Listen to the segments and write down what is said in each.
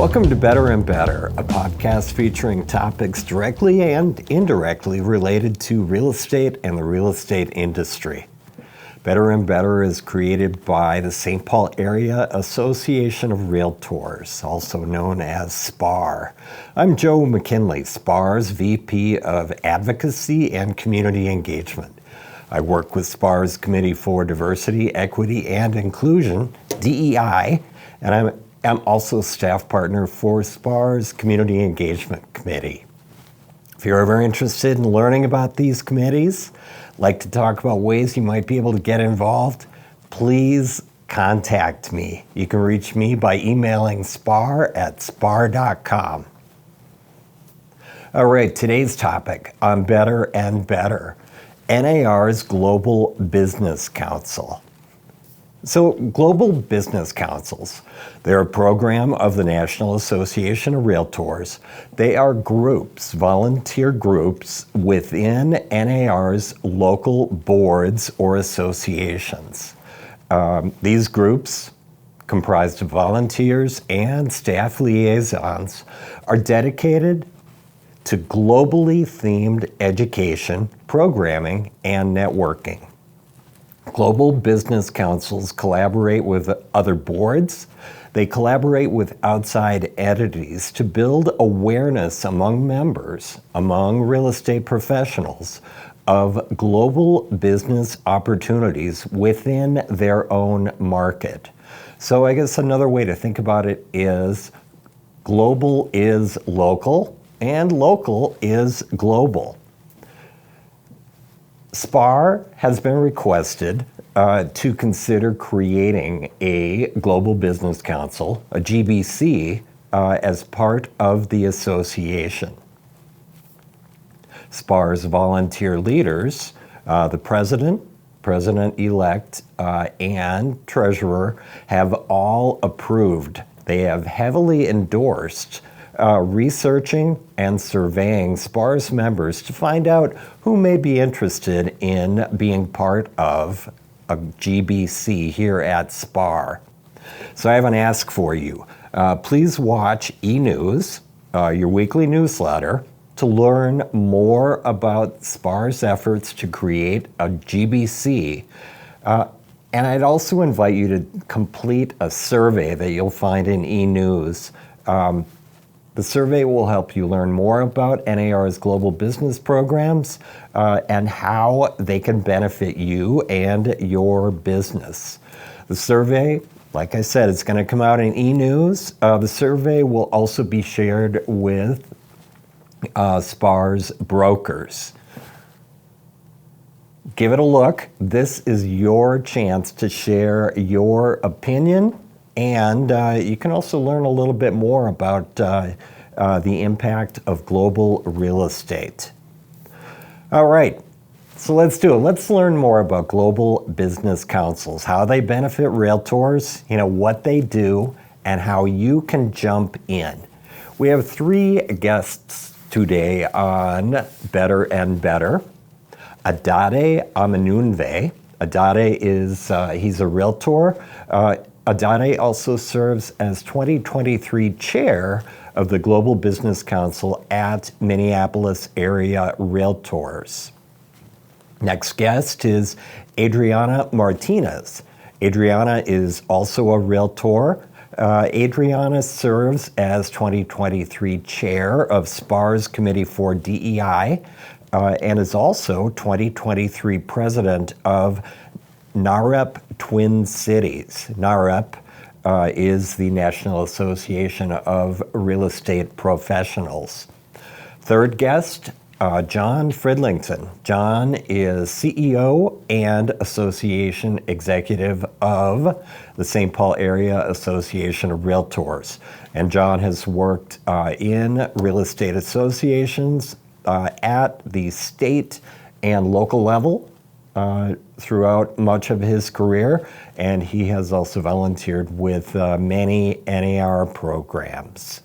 Welcome to Better and Better, a podcast featuring topics directly and indirectly related to real estate and the real estate industry. Better and Better is created by the St. Paul Area Association of REALTORS, also known as SPAAR. I'm Joe McKinley, SPAAR's VP of Advocacy and Community Engagement. I work with SPAAR's Committee for Diversity, Equity, and Inclusion, DEI, and I'm also staff partner for SPAAR's Community Engagement Committee. If you're ever interested in learning about these committees, like to talk about ways you might be able to get involved, please contact me. You can reach me by emailing spaar@spaar.com. All right, today's topic on Better and Better, NAR's Global Business Council. So Global Business Councils, they're a program of the National Association of REALTORS. They are groups, volunteer groups within NAR's local boards or associations. These groups, comprised of volunteers and staff liaisons, are dedicated to globally themed education, programming, and networking. Global business councils collaborate with other boards. They collaborate with outside entities to build awareness among members, among real estate professionals, of global business opportunities within their own market. So I guess another way to think about it is global is local and local is global. SPAAR has been requested to consider creating a Global Business Council, a GBC, as part of the association. SPAAR's volunteer leaders, the president-elect, and treasurer have all approved. They have heavily endorsed researching and surveying SPAAR's members to find out who may be interested in being part of a GBC here at SPAAR. So I have an ask for you. Please watch eNews, your weekly newsletter, to learn more about SPAAR's efforts to create a GBC. And I'd also invite you to complete a survey that you'll find in eNews. The survey will help you learn more about NAR's global business programs and how they can benefit you and your business. The survey, like I said, it's going to come out in eNews. The survey will also be shared with SPAAR's brokers. Give it a look. This is your chance to share your opinion. And you can also learn a little bit more about the impact of global real estate. All right, so let's do it. Let's learn more about global business councils, how they benefit realtors, what they do, and how you can jump in. We have three guests today on Better and Better. Adade Amenounve. Adade is, he's a realtor. Adade also serves as 2023 chair of the Global Business Council at Minneapolis Area Realtors. Next guest is Adriana Martinez. Adriana is also a realtor. Adriana serves as 2023 chair of SPAAR's Committee for DEI and is also 2023 president of NAREP Twin Cities. NAREP is the National Association of Real Estate Professionals. Third guest, John Fridlington. John is CEO and Association Executive of the St. Paul Area Association of Realtors. And John has worked in real estate associations at the state and local level throughout much of his career, and he has also volunteered with many NAR programs.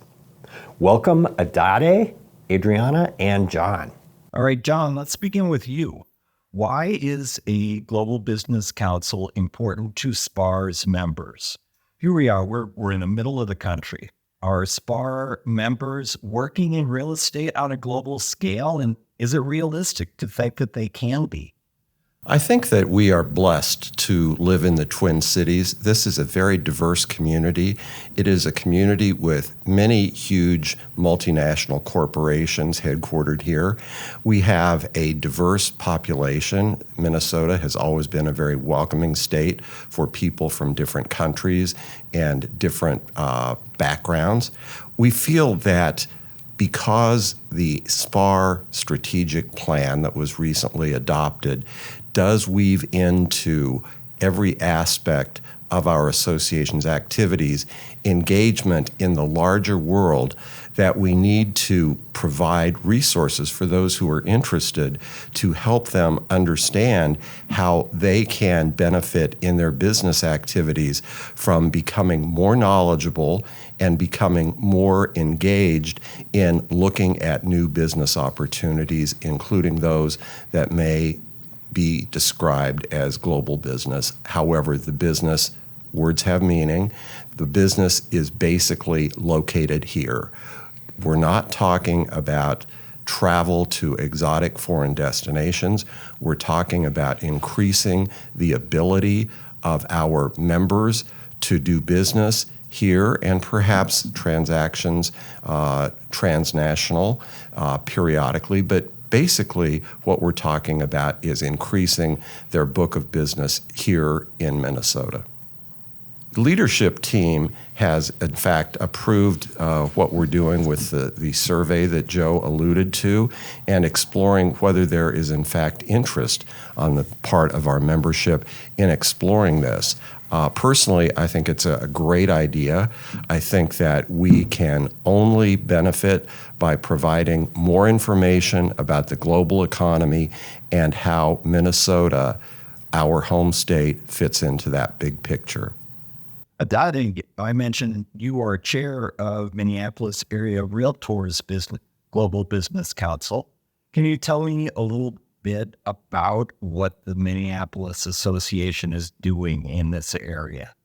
Welcome, Adade, Adriana, and John. All right, John, let's begin with you. Why is a Global Business Council important to SPAAR's members? Here we are, we're in the middle of the country. Are SPAAR members working in real estate on a global scale? And is it realistic to think that they can be? I think that we are blessed to live in the Twin Cities. This is a very diverse community. It is a community with many huge multinational corporations headquartered here. We have a diverse population. Minnesota has always been a very welcoming state for people from different countries and different backgrounds. We feel that because the SPAAR strategic plan that was recently adopted does weave into every aspect of our association's activities, engagement in the larger world, that we need to provide resources for those who are interested to help them understand how they can benefit in their business activities from becoming more knowledgeable and becoming more engaged in looking at new business opportunities, including those that may be described as global business. However, the business, words have meaning. The business is basically located here. We're not talking about travel to exotic foreign destinations. We're talking about increasing the ability of our members to do business here and perhaps transactions transnational periodically, but basically, what we're talking about is increasing their book of business here in Minnesota. The leadership team has, in fact, approved what we're doing with the survey that Joe alluded to and exploring whether there is, in fact, interest on the part of our membership in exploring this. Personally, I think it's a great idea. I think that we can only benefit by providing more information about the global economy and how Minnesota, our home state, fits into that big picture. Adade, I mentioned you are chair of Minneapolis Area Realtors Global Business Council. Can you tell me a little bit about what the Minneapolis Association is doing in this area?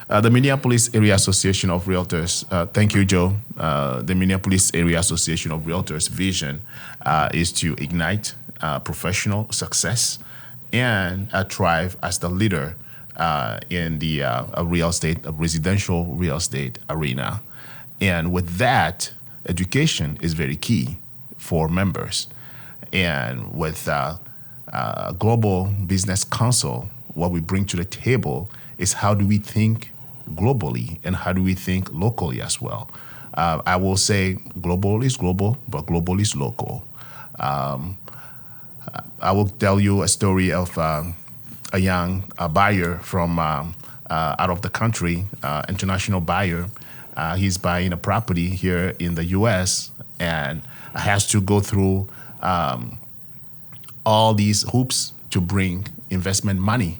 The Minneapolis Area Association of Realtors, thank you, Joe. The Minneapolis Area Association of Realtors' vision is to ignite professional success and thrive as the leader in the residential real estate arena. And with that, education is very key for members. And with Global Business Council, what we bring to the table is how do we think globally and how do we think locally as well. I will say global is global, but global is local. I will tell you a story of a young buyer from out of the country, international buyer. He's buying a property here in the U.S. and has to go through all these hoops to bring investment money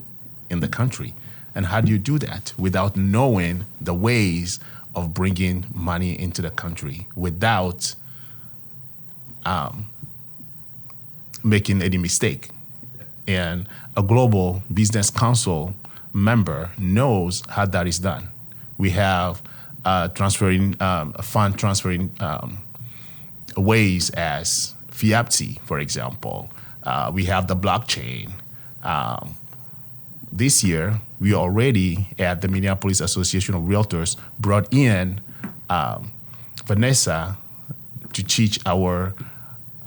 in the country. And how do you do that without knowing the ways of bringing money into the country without making any mistake? And a Global Business Council member knows how that is done. We have fund transferring ways as FIAPTI, for example. We have the blockchain. This year, we already at the Minneapolis Association of Realtors brought in Vanessa to teach our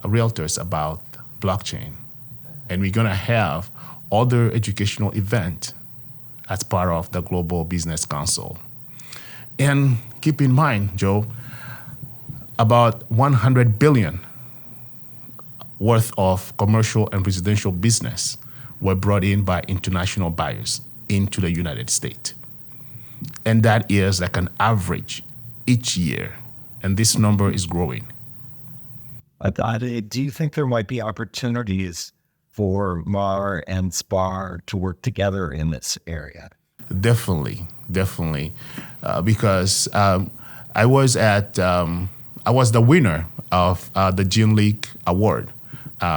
realtors about blockchain. And we're going to have other educational events as part of the Global Business Council. And keep in mind, Joe, about $100 billion worth of commercial and residential business were brought in by international buyers into the United States. And that is like an average each year. And this number is growing. Do you think there might be opportunities for MAR and SPAAR to work together in this area? Definitely. Because I was the winner of the Gene League Award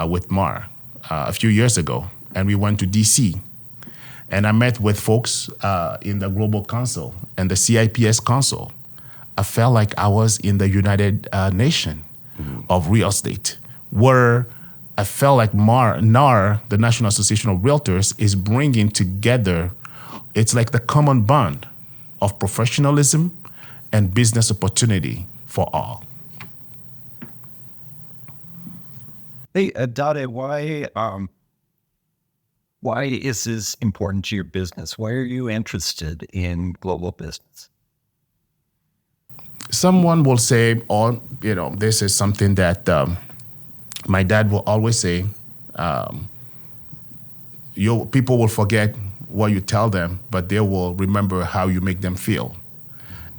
with MAR a few years ago, and we went to DC. And I met with folks in the Global Council and the CIPS Council I felt like I was in the United Nation of real estate, where I felt like NAR, the National Association of Realtors, is bringing together, it's like the common bond of professionalism and business opportunity for all. Hey, Adade, why is this important to your business? Why are you interested in global business? Someone will say, oh, this is something that my dad will always say, people will forget what you tell them, but they will remember how you make them feel.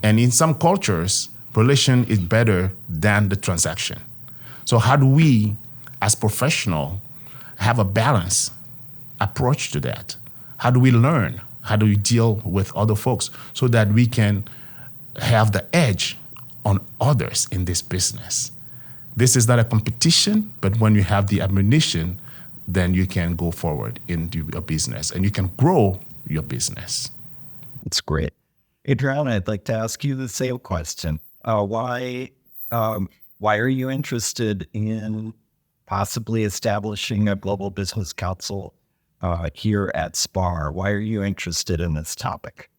And in some cultures, relation is better than the transaction. So how do we, as professionals, have a balanced approach to that? How do we learn? How do we deal with other folks so that we can have the edge on others in this business? This is not a competition, but when you have the ammunition, then you can go forward into your business and you can grow your business. It's great. Adriana, I'd like to ask you the same question. Why are you interested in possibly establishing a global business council here at SPAAR? Why are you interested in this topic?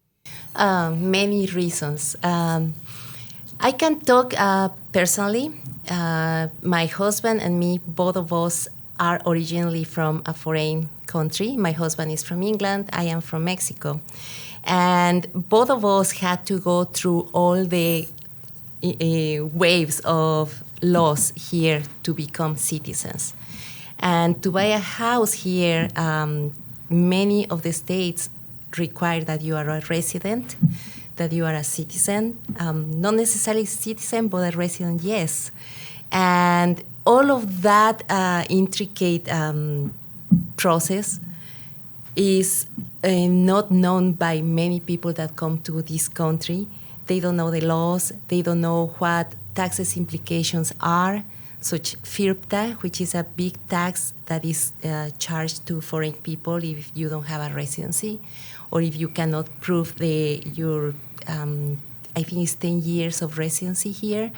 Many reasons. I can talk personally. My husband and me, both of us are originally from a foreign country. My husband is from England. I am from Mexico. And both of us had to go through all the waves of laws here to become citizens. And to buy a house here, many of the states require that you are a resident, that you are a citizen, not necessarily citizen, but a resident, yes. And all of that intricate process is not known by many people that come to this country. They don't know the laws. They don't know what taxes implications are, such FIRPTA, which is a big tax that is charged to foreign people if you don't have a residency, or if you cannot prove your, I think it's 10 years of residency here.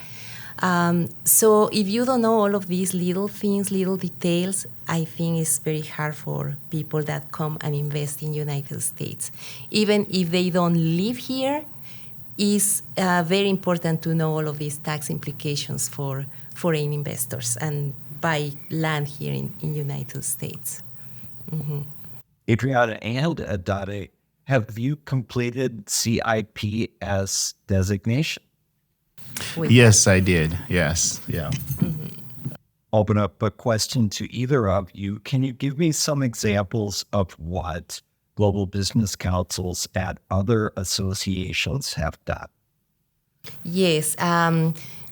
So if you don't know all of these little things, little details, I think it's very hard for people that come and invest in United States. Even if they don't live here, it's very important to know all of these tax implications for foreign investors and buy land here in United States. Mm-hmm. Adriana and Adade, have you completed CIPS designation? Yes, I did. Yes. Yeah. Mm-hmm. Open up a question to either of you. Can you give me some examples of what global business councils at other associations have done? Yes.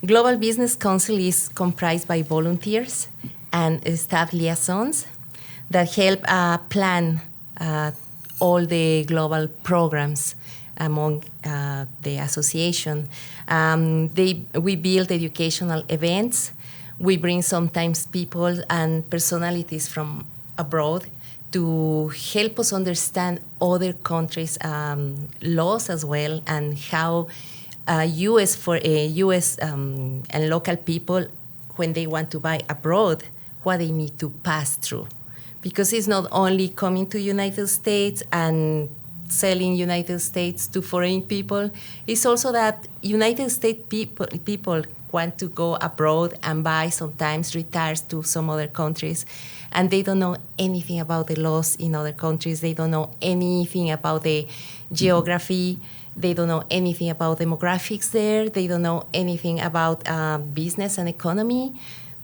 Global Business Council is comprised by volunteers and staff liaisons that help plan all the global programs among the association. We build educational events. We bring sometimes people and personalities from abroad to help us understand other countries' laws as well, and how U.S. and local people, when they want to buy abroad, what they need to pass through. Because it's not only coming to United States and selling United States to foreign people, it's also that United States people want to go abroad and buy, sometimes retires to some other countries, and they don't know anything about the laws in other countries. They don't know anything about the geography. They don't know anything about demographics there. They don't know anything about business and economy.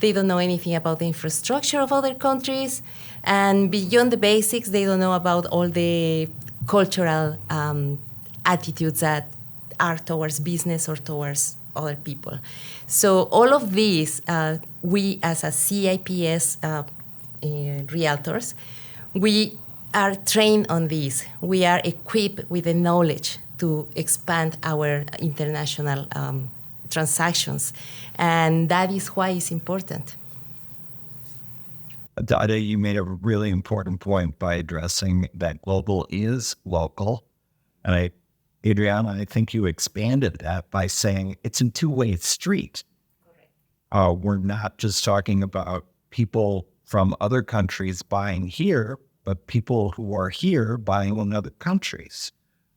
They don't know anything about the infrastructure of other countries. And beyond the basics, they don't know about all the cultural attitudes that are towards business or towards other people. So all of these, we as a CIPS realtors, we are trained on this. We are equipped with the knowledge to expand our international transactions. And that is why it's important. Adade, you made a really important point by addressing that global is local. And I Adriana, I think you expanded that by saying it's a two-way street. We're not just talking about people from other countries buying here, but people who are here buying in other countries.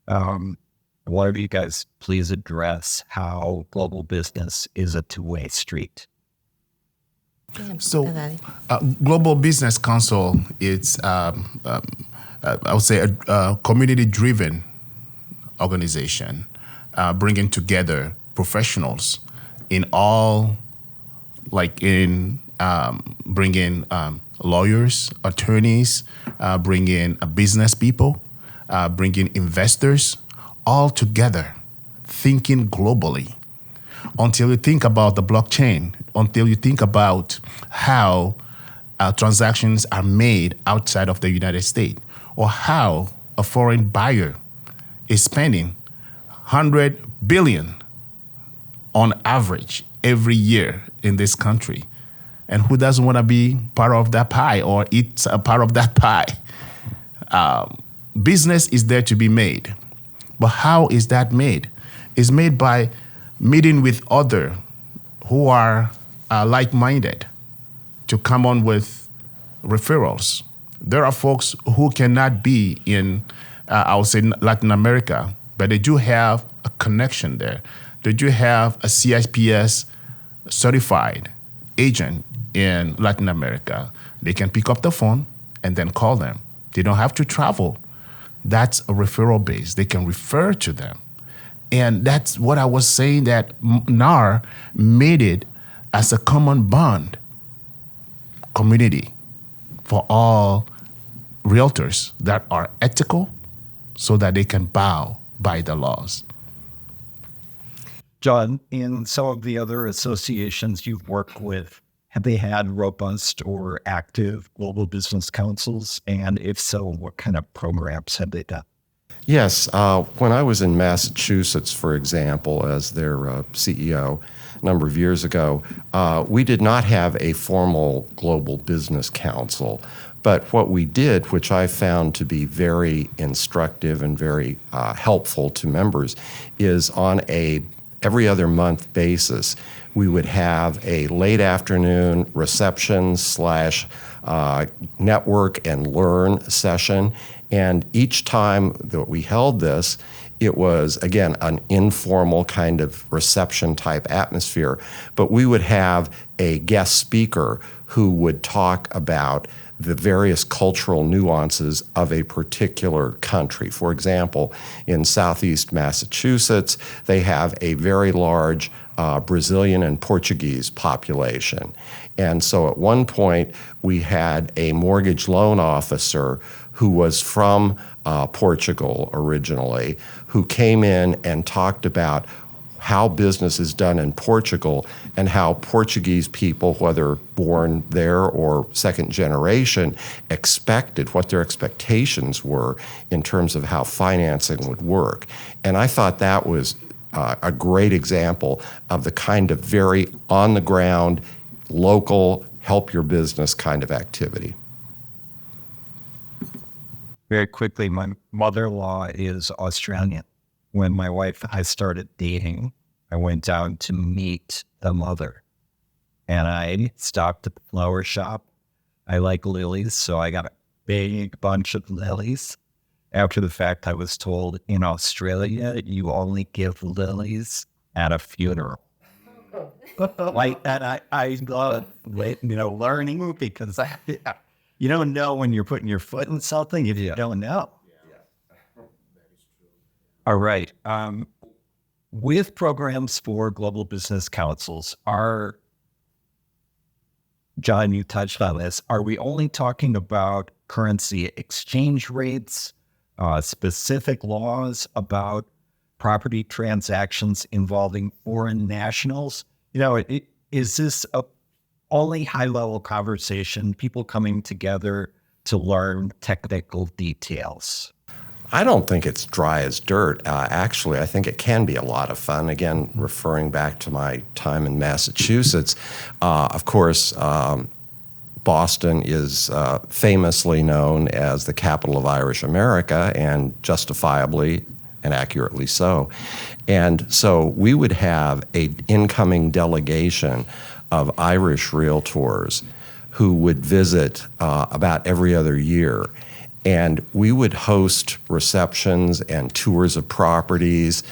One of you guys please address how global business is a two-way street. So, Adade. Global Business Council, it's, I would say, a community-driven organization bringing together professionals in all, bringing lawyers, attorneys, bringing business people, bringing investors, all together, thinking globally. Until you think about the blockchain, until you think about how transactions are made outside of the United States, or how a foreign buyer is spending $100 billion on average every year in this country. And who doesn't want to be part of that pie or eat a part of that pie? Business is there to be made. But how is that made? It's made by meeting with others who are like-minded to come on with referrals. There are folks who cannot be in, I would say, Latin America, but they do have a connection there. They do have a CIPS certified agent in Latin America. They can pick up the phone and then call them. They don't have to travel. That's a referral base. They can refer to them. And that's what I was saying, that NAR made it as a common bond community for all realtors that are ethical so that they can bow by the laws. John, in some of the other associations you've worked with, have they had robust or active global business councils? And if so, what kind of programs have they done? Yes. When I was in Massachusetts, for example, as their CEO a number of years ago, we did not have a formal global business council. But what we did, which I found to be very instructive and very helpful to members, is on a every other month basis, we would have a late afternoon reception / network and learn session. And each time that we held this, it was, again, an informal kind of reception type atmosphere. But we would have a guest speaker who would talk about the various cultural nuances of a particular country. For example, in Southeast Massachusetts, they have a very large Brazilian and Portuguese population. And so at one point, we had a mortgage loan officer who was from Portugal originally, who came in and talked about how business is done in Portugal and how Portuguese people, whether born there or second generation, expected what their expectations were in terms of how financing would work. And I thought that was a great example of the kind of very on-the-ground, local, help your business kind of activity. Very quickly, my mother-in-law is Australian. When my wife and I started dating, I went down to meet the mother. And I stopped at the flower shop. I like lilies, so I got a big bunch of lilies. After the fact, I was told in Australia, you only give lilies at a funeral. Like that, I love, learning, because you don't know when you're putting your foot in something if you don't know. All right. With programs for global business councils, John, you touched on this, are we only talking about currency exchange rates, specific laws about property transactions involving foreign nationals? Is this a only high-level conversation, people coming together to learn technical details? I don't think it's dry as dirt. Actually, I think it can be a lot of fun. Again, referring back to my time in Massachusetts, of course, Boston is famously known as the capital of Irish America, and justifiably and accurately so. And so we would have an incoming delegation of Irish realtors who would visit about every other year. And we would host receptions and tours of properties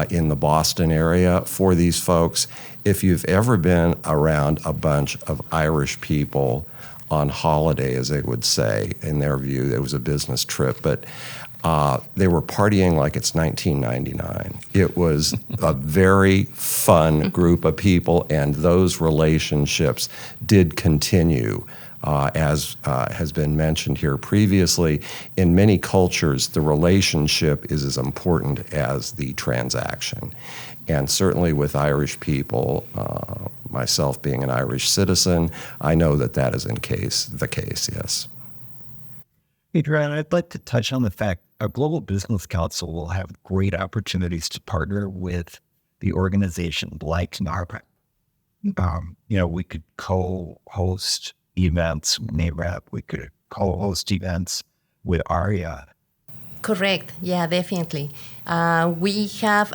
in the Boston area for these folks. If you've ever been around a bunch of Irish people on holiday, as they would say, in their view, it was a business trip, but they were partying like it's 1999. It was a very fun group of people, and those relationships did continue. As has been mentioned here previously, in many cultures, the relationship is as important as the transaction. And certainly with Irish people, myself being an Irish citizen, I know that that is the case, yes. Adriana, I'd like to touch on the fact a Global Business Council will have great opportunities to partner with the organization like NARPA. We could co-host events with NAREP. We could co-host events with ARIA. Correct. Yeah, definitely. We have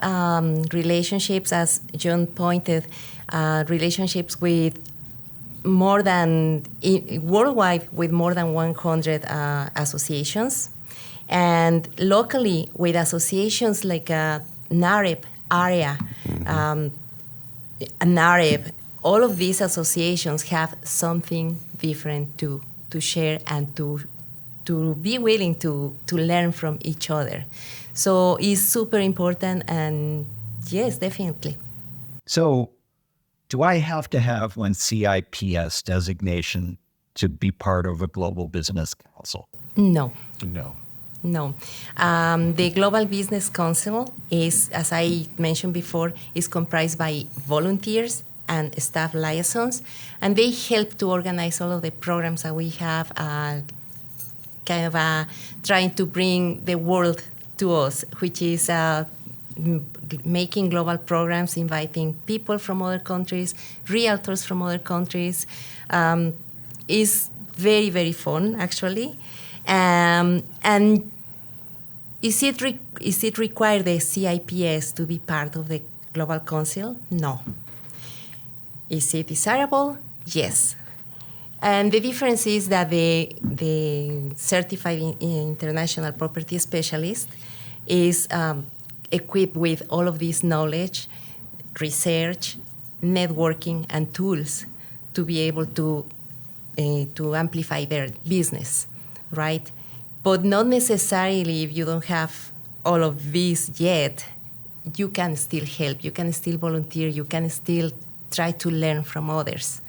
relationships, as John pointed, relationships with worldwide with more than 100 associations, and locally with associations like NAREP, ARIA, NAREP. All of these associations have something different to share and to be willing to learn from each other. So it's super important, and yes, definitely. So do I have to have one CIPS designation to be part of a Global Business Council? No. No. The Global Business Council is, as I mentioned before, is comprised by volunteers and staff liaisons, and they help to organize all of the programs that we have, trying to bring the world to us, which is making global programs, inviting people from other countries, realtors from other countries. Is very, very fun, actually. And is it required the CIPS to be part of the Global Council? No. Is it desirable? Yes. And the difference is that the certified international property specialist is equipped with all of this knowledge, research, networking, and tools to be able to amplify their business, right? But not necessarily if you don't have all of this yet, you can still help, you can still volunteer, you can still try to learn from others.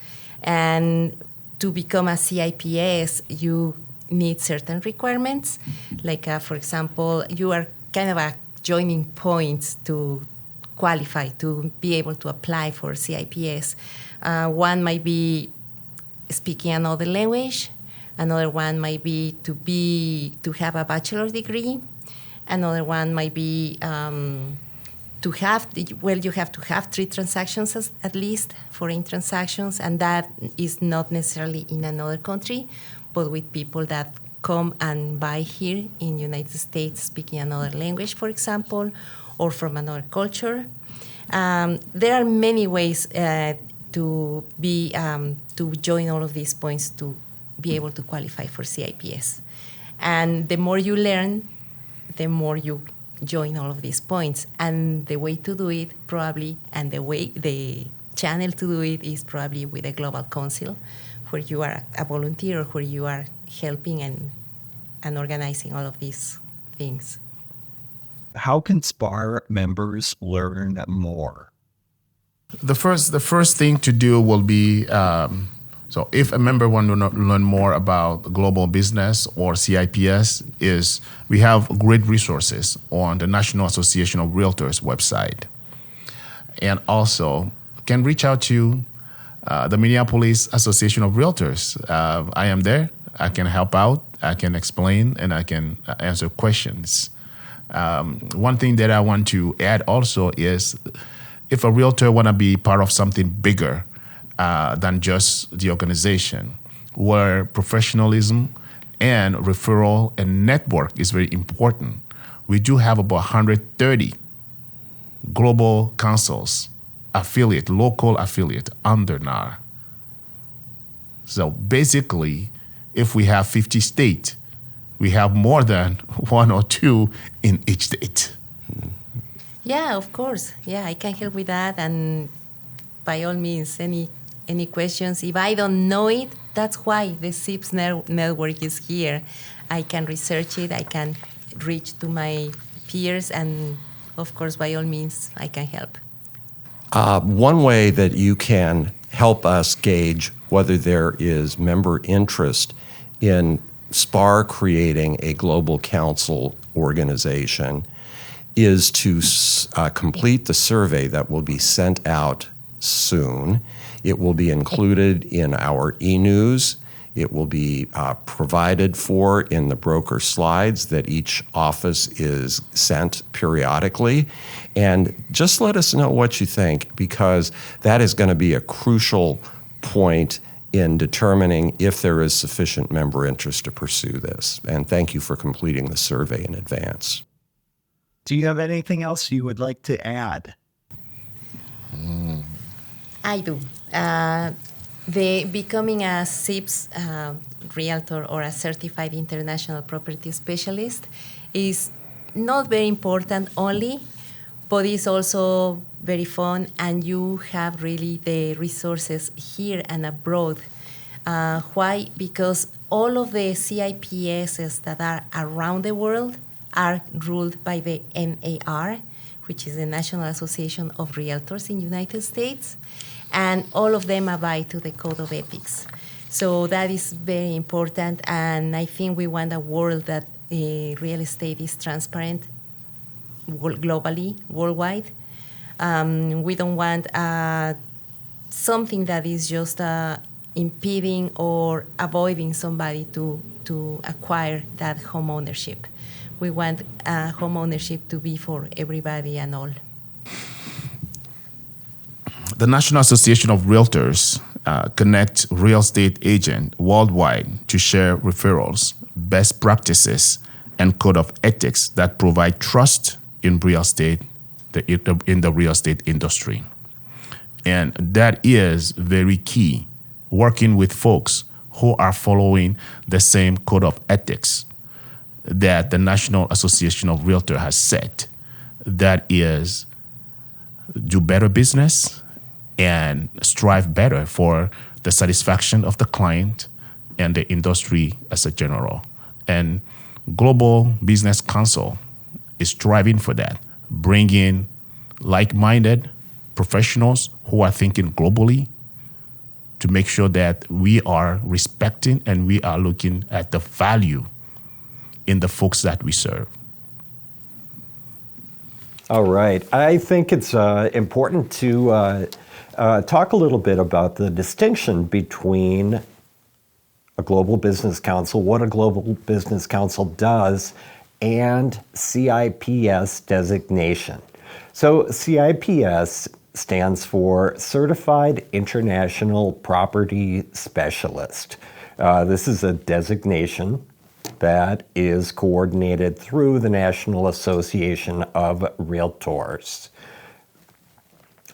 And to become a CIPS, you need certain requirements. Like, for example, you are kind of joining points to qualify, to be able to apply for CIPS. One might be speaking another language. Another one might be to have a bachelor's degree. Another one might be you have to have 3 transactions at least, foreign transactions, and that is not necessarily in another country, but with people that come and buy here in the United States speaking another language, for example, or from another culture. There are many ways to join all of these points to be able to qualify for CIPS. And the more you learn, the more you join all of these points. And the way to do it probably, and the channel to do it is probably with a global council, where you are a volunteer or where you are helping and organizing all of these things. How can SPAAR members learn more? The first thing to do will be, so if a member wants to learn more about global business or CIPS, is we have great resources on the National Association of REALTORS website. And also can reach out to the Minneapolis Association of REALTORS. I am there. I can help out. I can explain, and I can answer questions. One thing that I want to add also is, if a realtor want to be part of something bigger than just the organization, where professionalism and referral and network is very important we do have about 130 global councils, local affiliate under NAR. So basically, if we have 50 states, we have more than one or two in each state. Yeah, of course. Yeah, I can help with that. And by all means, any questions. If I don't know it, that's why the SIPS network is here. I can research it. I can reach to my peers. And of course, by all means, I can help. One way that you can help us gauge whether there is member interest in SPAAR creating a global council organization is to complete the survey that will be sent out soon. It will be included in our e-news. It will be provided for in the broker slides that each office is sent periodically. And just let us know what you think, because that is going to be a crucial point in determining if there is sufficient member interest to pursue this. And thank you for completing the survey in advance. Do you have anything else you would like to add? I do. The becoming a SIPS realtor or a certified international property specialist is not very important only, but it's also very fun, and you have really the resources here and abroad. Why? Because all of the CIPSs that are around the world are ruled by the NAR, which is the National Association of REALTORS in the United States, and all of them abide to the Code of Ethics. So that is very important, and I think we want a world that real estate is transparent globally, worldwide. We don't want something that is just impeding or avoiding somebody to acquire that home ownership. We want home ownership to be for everybody and all. The National Association of Realtors connects real estate agents worldwide to share referrals, best practices, and code of ethics that provide trust in real estate, in the real estate industry. And that is very key, working with folks who are following the same code of ethics that the National Association of Realtors has set. That is, do better business and strive better for the satisfaction of the client and the industry as a general. And Global Business Council is striving for that, bringing like-minded professionals who are thinking globally to make sure that we are respecting and we are looking at the value in the folks that we serve. All right. I think it's important to talk a little bit about the distinction between a global business council, what a global business council does, and CIPS designation. So CIPS stands for Certified International Property Specialist. This is a designation that is coordinated through the National Association of Realtors.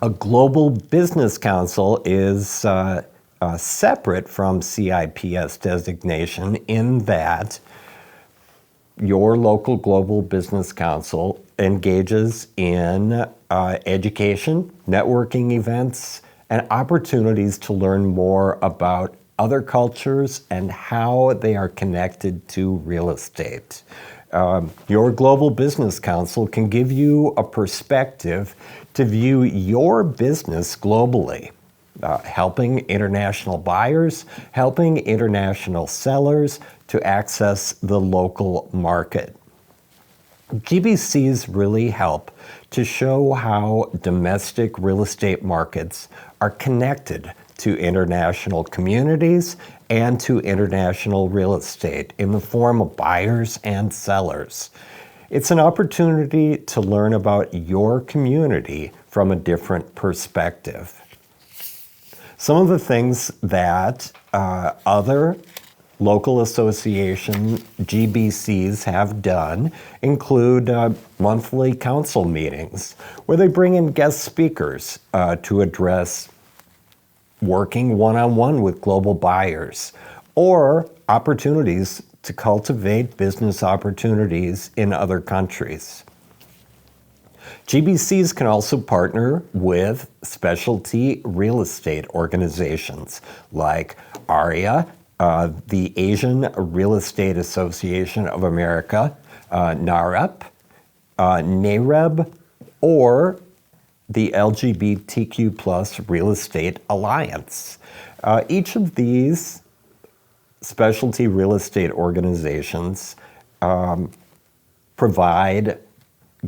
A global business council is separate from CIPS designation in that your local global business council engages in education, networking events, and opportunities to learn more about other cultures and how they are connected to real estate. Your global business council can give you a perspective to view your business globally, helping international buyers, helping international sellers to access the local market. GBCs really help to show how domestic real estate markets are connected to international communities and to international real estate in the form of buyers and sellers. It's an opportunity to learn about your community from a different perspective. Some of the things that other local association GBCs have done include monthly council meetings where they bring in guest speakers to address working one-on-one with global buyers or opportunities to cultivate business opportunities in other countries. GBCs can also partner with specialty real estate organizations like ARIA, the Asian Real Estate Association of America, NAREP, NAREB, or the LGBTQ plus Real Estate Alliance. Each of these specialty real estate organizations provide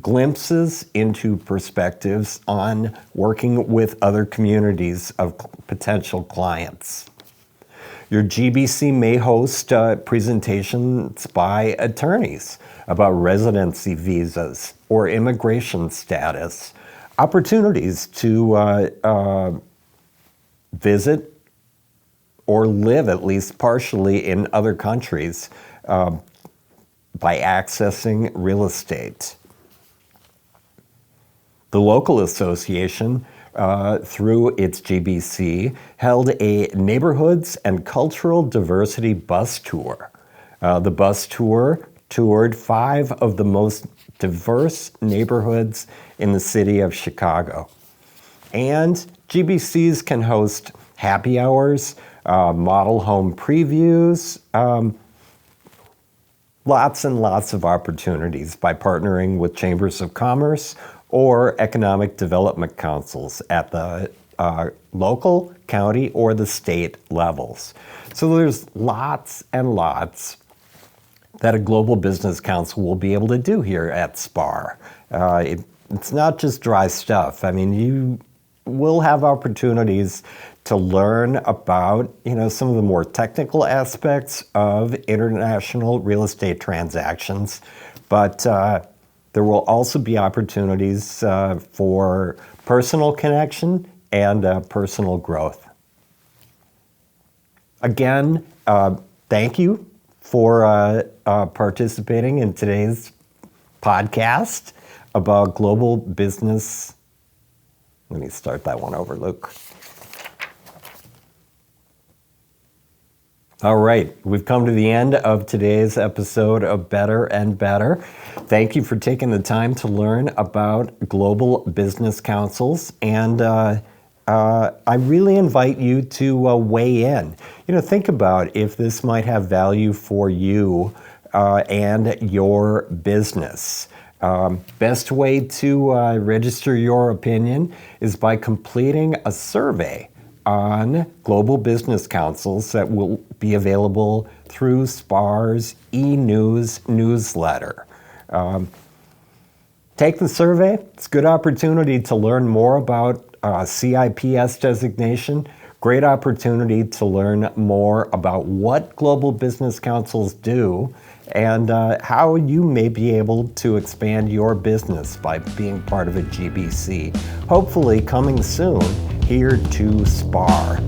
glimpses into perspectives on working with other communities of potential clients. Your GBC may host presentations by attorneys about residency visas or immigration status, opportunities to visit or live at least partially in other countries by accessing real estate. The local association, through its GBC, held a neighborhoods and cultural diversity bus tour. The bus tour toured 5 of the most diverse neighborhoods in the city of Chicago. And GBCs can host happy hours, model home previews, lots and lots of opportunities by partnering with chambers of commerce or economic development councils at the local, county, or the state levels. So there's lots and lots that a Global Business Council will be able to do here at SPAAR. It's not just dry stuff. I mean, you will have opportunities to learn about, some of the more technical aspects of international real estate transactions, but there will also be opportunities for personal connection and personal growth. Again, thank you for participating in today's podcast about global business. Let me start that one over, Luke. All right, we've come to the end of today's episode of Better and Better. Thank you for taking the time to learn about global business councils, and I really invite you to weigh in. Think about if this might have value for you and your business. Best way to register your opinion is by completing a survey on global business councils that will be available through SPAAR's e-news newsletter. Take the survey. It's a good opportunity to learn more about CIPS designation. Great opportunity to learn more about what global business councils do and how you may be able to expand your business by being part of a GBC. Hopefully coming soon here to SPAAR.